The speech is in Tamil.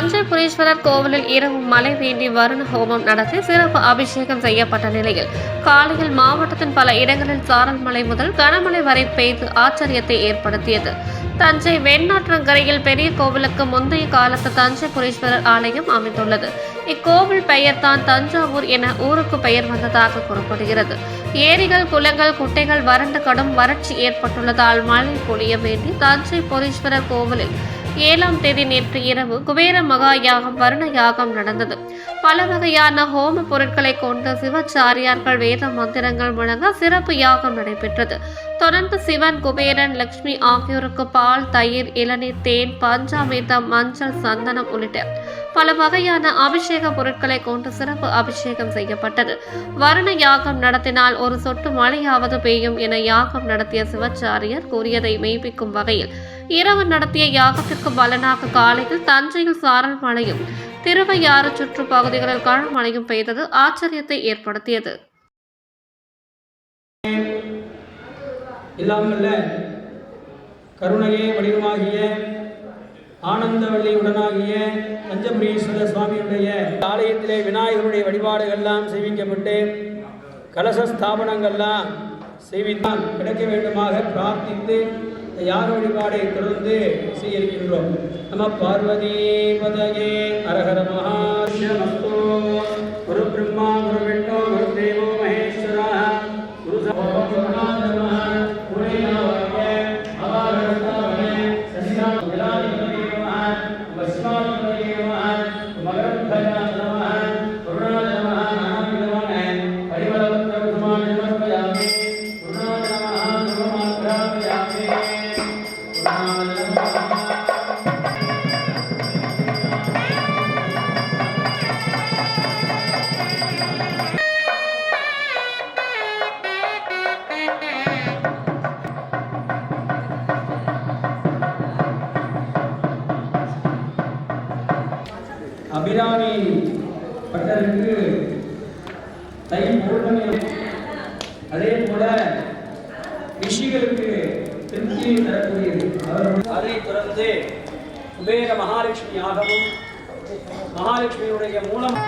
தஞ்சைபுரீஸ்வரர் கோவிலில் இரவு மழை வேண்டி வருண ஹோமம் நடத்தி சிறப்பு அபிஷேகம் செய்யப்பட்ட நிலையில் காலையில் மாவட்டத்தின் பல இடங்களில் சாரல் மழை முதல் கனமழை வரை பெய்து ஆச்சரியத்தை ஏற்படுத்தியது. தஞ்சை வெண்ணாற்றங்கரையில் பெரிய கோவிலுக்கு முந்தைய காலத்து தஞ்சைபுரீஸ்வரர் ஆலயம் அமைந்துள்ளது. இக்கோவில் பெயர் தான் தஞ்சாவூர் என ஊருக்கு பெயர் வந்ததாக கூறப்படுகிறது. ஏரிகள், குளங்கள், குட்டைகள் வறண்டு கடும் வறட்சி ஏற்பட்டுள்ளதால் மழை பொழிய வேண்டி தஞ்சைபுரீஸ்வரர் கோவிலில் 7ஆம் தேதி நேற்று இரவு குபேர மகா யாகம், வருண யாகம் நடந்தது. பல வகையான ஹோம பொருட்களை கொண்டு சிவாச்சாரியார்கள் வேத மந்திரங்கள் முழங்க சிறப்பு யாகம் நடைபெற்றது. தொடர்ந்து சிவன், குபேரன், லட்சுமி ஆகியோருக்கு பால், தயிர், இளநீர், தேன், பஞ்சாமிர்தம், மஞ்சள், சந்தனம் உள்ளிட்ட பல வகையான அபிஷேக பொருட்களை கொண்டு சிறப்பு அபிஷேகம் செய்யப்பட்டது. வருண யாகம் நடத்தினால் ஒரு சொட்டு மழையாவது பெய்யும் என யாகம் நடத்திய சிவாச்சாரியர் கூறியதை மெய்ப்பிக்கும் வகையில் இரவு நடத்திய யாகத்திற்கு பலனாக காலையில் தஞ்சையில் சாரல் மழையும், திருவையாறு சுற்று பகுதிகளில் கனமழையும் பெய்தது ஆச்சரியத்தை ஏற்படுத்தியது. கருணையே வடிவமாகிய ஆனந்தவள்ளியுடனாகிய தஞ்சபுரீஸ்வரர் சுவாமியுடைய ஆலயத்திலே விநாயகருடைய வழிபாடுகள்லாம் செய்விக்கப்பட்டு கலச ஸ்தாபனங்கள்லாம் செய்வித்தான் கிடைக்க வேண்டுமாக பிரார்த்தித்து யாக வழிபாடை தொடர்ந்து செய்ய இருக்கின்றோம். நம பார்வதி பதயே அரஹர மகாசிவமஸ்து. குரு பிரம்மா குரு விஷ்ணு குரு தேவோ மகேஸ்வரா குரு அபிராமி பட்டருக்கு தை பௌர்ணமி, அதே போல ரிஷிகளுக்கு திருப்தியை தரக்கூடியது. அதை தொடர்ந்து குபேர மகாலட்சுமி யாகமும் மகாலட்சுமியுடைய மூலம்